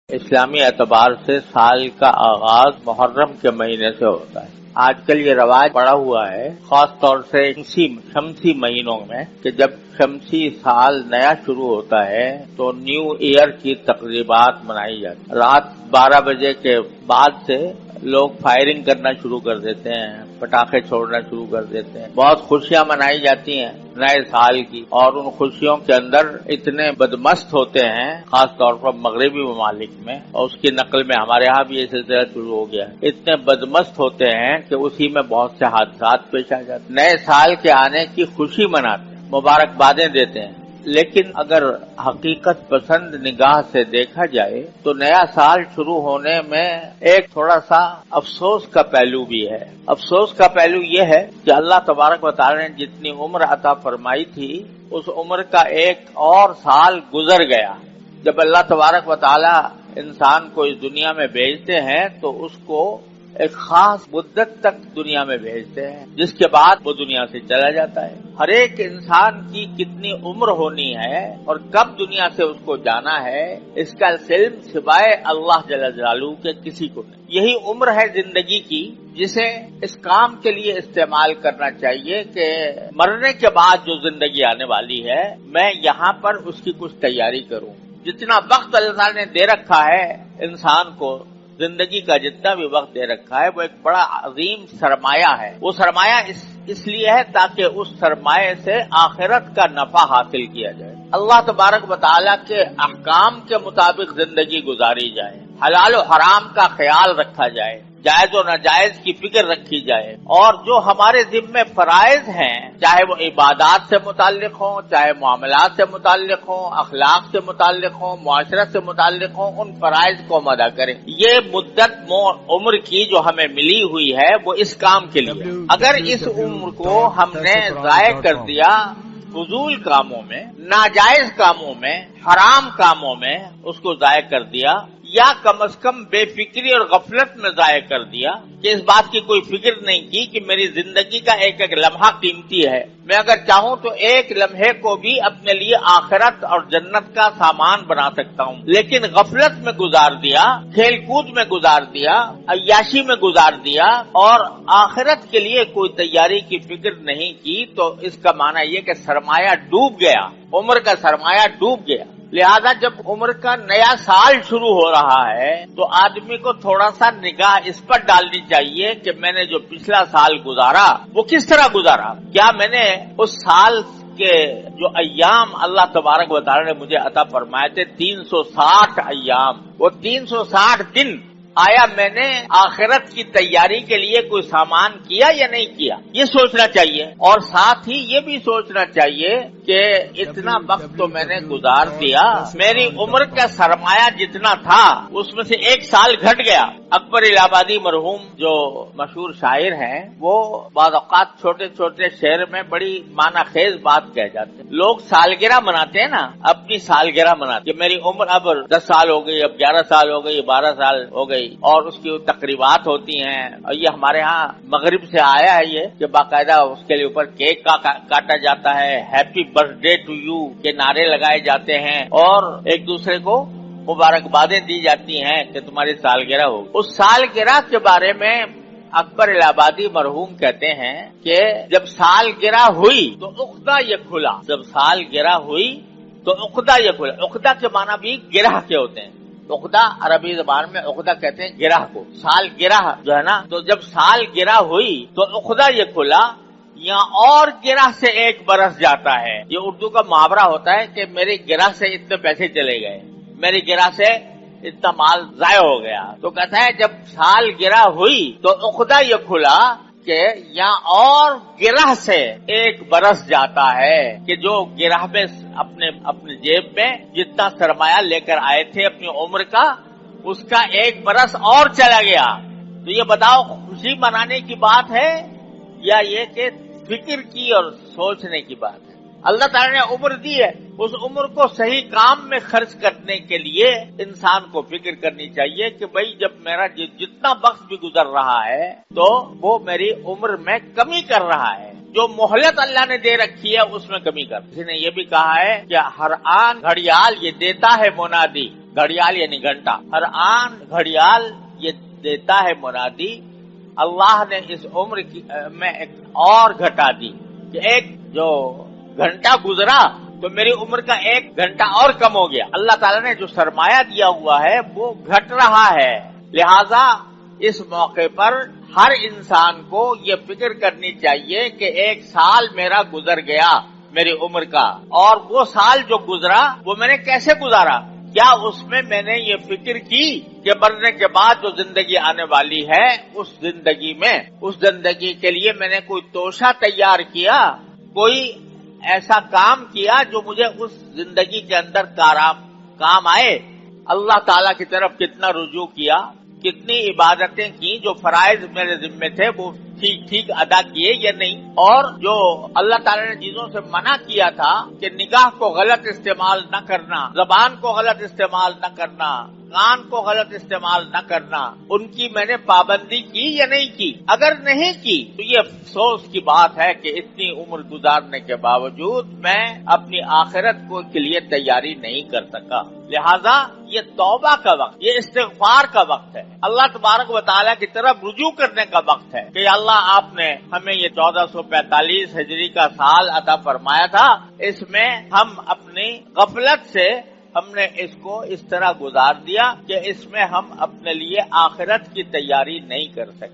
اسلامی اعتبار سے سال کا آغاز محرم کے مہینے سے ہوتا ہے۔ آج کل یہ رواج پڑا ہوا ہے، خاص طور سے شمسی مہینوں میں، کہ جب شمسی سال نیا شروع ہوتا ہے تو نیو ایئر کی تقریبات منائی جاتی ہیں۔ رات 12 بجے کے بعد سے لوگ فائرنگ کرنا شروع کر دیتے ہیں، پٹاخے چھوڑنا شروع کر دیتے ہیں، بہت خوشیاں منائی جاتی ہیں نئے سال کی، اور ان خوشیوں کے اندر اتنے بدمست ہوتے ہیں، خاص طور پر مغربی ممالک میں، اور اس کی نقل میں ہمارے ہاں بھی یہ سلسلہ شروع ہو گیا ہے، اتنے بدمست ہوتے ہیں کہ اسی میں بہت سے حادثات پیش آ جاتے ہیں۔ نئے سال کے آنے کی خوشی مناتے ہیں، مبارکبادیں دیتے ہیں، لیکن اگر حقیقت پسند نگاہ سے دیکھا جائے تو نیا سال شروع ہونے میں ایک تھوڑا سا افسوس کا پہلو بھی ہے۔ افسوس کا پہلو یہ ہے کہ اللہ تبارک و تعالی نے جتنی عمر عطا فرمائی تھی اس عمر کا ایک اور سال گزر گیا۔ جب اللہ تبارک و تعالی انسان کو اس دنیا میں بھیجتے ہیں تو اس کو ایک خاص مدت تک دنیا میں بھیجتے ہیں، جس کے بعد وہ دنیا سے چلا جاتا ہے۔ ہر ایک انسان کی کتنی عمر ہونی ہے اور کب دنیا سے اس کو جانا ہے، اس کا علم سوائے اللہ جل جلالہ کے کسی کو نہیں۔ یہی عمر ہے زندگی کی، جسے اس کام کے لیے استعمال کرنا چاہیے کہ مرنے کے بعد جو زندگی آنے والی ہے میں یہاں پر اس کی کچھ تیاری کروں۔ جتنا وقت اللہ تعالیٰ نے دے رکھا ہے انسان کو، زندگی کا جتنا بھی وقت دے رکھا ہے، وہ ایک بڑا عظیم سرمایہ ہے۔ وہ سرمایہ اس لیے ہے تاکہ اس سرمایہ سے آخرت کا نفع حاصل کیا جائے، اللہ تبارک و تعالیٰ کے احکام کے مطابق زندگی گزاری جائے، حلال و حرام کا خیال رکھا جائے، جائز و ناجائز کی فکر رکھی جائے، اور جو ہمارے ذمے فرائض ہیں، چاہے وہ عبادات سے متعلق ہوں، چاہے معاملات سے متعلق ہوں، اخلاق سے متعلق ہوں، معاشرت سے متعلق ہوں، ان فرائض کو ہم ادا کریں۔ یہ مدت عمر کی جو ہمیں ملی ہوئی ہے وہ اس کام کے لیے، اگر اس عمر کو ہم نے ضائع کر دیا فضول کاموں میں، ناجائز کاموں میں، حرام کاموں میں اس کو ضائع کر دیا، یا کم از کم بے فکری اور غفلت میں ضائع کر دیا کہ اس بات کی کوئی فکر نہیں کی کہ میری زندگی کا ایک ایک لمحہ قیمتی ہے، میں اگر چاہوں تو ایک لمحے کو بھی اپنے لیے آخرت اور جنت کا سامان بنا سکتا ہوں، لیکن غفلت میں گزار دیا، کھیل کود میں گزار دیا، عیاشی میں گزار دیا، اور آخرت کے لیے کوئی تیاری کی فکر نہیں کی، تو اس کا معنی یہ کہ سرمایہ ڈوب گیا، عمر کا سرمایہ ڈوب گیا۔ لہذا جب عمر کا نیا سال شروع ہو رہا ہے تو آدمی کو تھوڑا سا نگاہ اس پر ڈالنی چاہیے کہ میں نے جو پچھلا سال گزارا وہ کس طرح گزارا، کیا میں نے اس سال کے جو ایام اللہ تبارک و تعالی نے مجھے عطا فرمائے تھے 360 ایام، وہ 360 دن آیا میں نے آخرت کی تیاری کے لیے کوئی سامان کیا یا نہیں کیا، یہ سوچنا چاہیے، اور ساتھ ہی یہ بھی سوچنا چاہیے کہ اتنا وقت تو میں نے گزار دیا، میری عمر کا سرمایہ جتنا تھا اس میں سے ایک سال گھٹ گیا۔ اکبر الہ آبادی مرحوم جو مشہور شاعر ہیں، وہ بعض اوقات چھوٹے چھوٹے شعر میں بڑی معنی خیز بات کہہ جاتے ہیں۔ لوگ سالگرہ مناتے ہیں نا، اپنی سالگرہ مناتے کہ میری عمر اب 10 سال ہو گئی، اب 11 سال ہو گئی، 12 سال ہو گئی، اور اس کی تقریبات ہوتی ہیں، اور یہ ہمارے ہاں مغرب سے آیا ہے یہ کہ باقاعدہ اس کے لیے اوپر کیک کاٹا جاتا ہے، happy birthday to you کے نعرے لگائے جاتے ہیں، اور ایک دوسرے کو مبارکبادیں دی جاتی ہیں کہ تمہاری سالگرہ ہو۔ اس سالگرہ کے بارے میں اکبر الہ آبادی مرحوم کہتے ہیں کہ جب سالگرہ ہوئی تو عقدہ یہ کھلا، جب سالگرہ ہوئی تو عقدہ یہ کھلا۔ عقدہ کے معنی بھی گرہ کے ہوتے ہیں، عقدہ عربی زبان میں عقدہ کہتے ہیں گرہ کو، سال گرہ جو ہے نا، تو جب سال گرہ ہوئی تو عقدہ یہ کھلا، یہاں اور گرہ سے ایک برس جاتا ہے۔ یہ اردو کا محاورہ ہوتا ہے کہ میری گرہ سے اتنے پیسے چلے گئے، میری گرہ سے اتنا مال ضائع ہو گیا، تو کہتا ہے جب سال گرہ ہوئی تو عقدہ یہ کھلا کہ یہاں اور گرہ سے ایک برس جاتا ہے کہ جو گرہ میں اپنے جیب میں جتنا سرمایہ لے کر آئے تھے اپنی عمر کا، اس کا ایک برس اور چلا گیا۔ تو یہ بتاؤ خوشی منانے کی بات ہے یا یہ کہ فکر کی اور سوچنے کی بات ہے؟ اللہ تعالیٰ نے عمر دی ہے، اس عمر کو صحیح کام میں خرچ کرنے کے لیے انسان کو فکر کرنی چاہیے کہ بھئی جب میرا جتنا وقت بھی گزر رہا ہے تو وہ میری عمر میں کمی کر رہا ہے، جو مہلت اللہ نے دے رکھی ہے اس میں کمی کر۔ کسی نے یہ بھی کہا ہے کہ ہر آن گھڑیال یہ دیتا ہے منادی، گھڑیال یعنی گھنٹہ، ہر آن گھڑیال یہ دیتا ہے منادی، اللہ نے اس عمر میں ایک اور گھٹا دی کہ ایک جو گھنٹہ گزرا تو میری عمر کا ایک گھنٹہ اور کم ہو گیا۔ اللہ تعالیٰ نے جو سرمایہ دیا ہوا ہے وہ گھٹ رہا ہے، لہذا اس موقع پر ہر انسان کو یہ فکر کرنی چاہیے کہ ایک سال میرا گزر گیا میری عمر کا، اور وہ سال جو گزرا وہ میں نے کیسے گزارا؟ کیا اس میں نے یہ فکر کی کہ مرنے کے بعد جو زندگی آنے والی ہے اس زندگی کے لیے میں نے کوئی توشہ تیار کیا، کوئی ایسا کام کیا جو مجھے اس زندگی کے اندر کام آئے؟ اللہ تعالیٰ کی طرف کتنا رجوع کیا، کتنی عبادتیں کی، جو فرائض میرے ذمے تھے وہ ٹھیک ادا کیے یا نہیں، اور جو اللہ تعالیٰ نے چیزوں سے منع کیا تھا کہ نگاہ کو غلط استعمال نہ کرنا، زبان کو غلط استعمال نہ کرنا، کان کو غلط استعمال نہ کرنا، ان کی میں نے پابندی کی یا نہیں کی؟ اگر نہیں کی تو یہ افسوس کی بات ہے کہ اتنی عمر گزارنے کے باوجود میں اپنی آخرت کے لیے تیاری نہیں کر سکا۔ لہذا یہ توبہ کا وقت، یہ استغفار کا وقت ہے، اللہ تبارک و تعالیٰ کی طرف رجوع کرنے کا وقت ہے کہ اللہ آپ نے ہمیں یہ 1445 ہجری کا سال عطا فرمایا تھا، اس میں ہم اپنی غفلت سے ہم نے اس کو اس طرح گزار دیا کہ اس میں ہم اپنے لیے آخرت کی تیاری نہیں کر سکے۔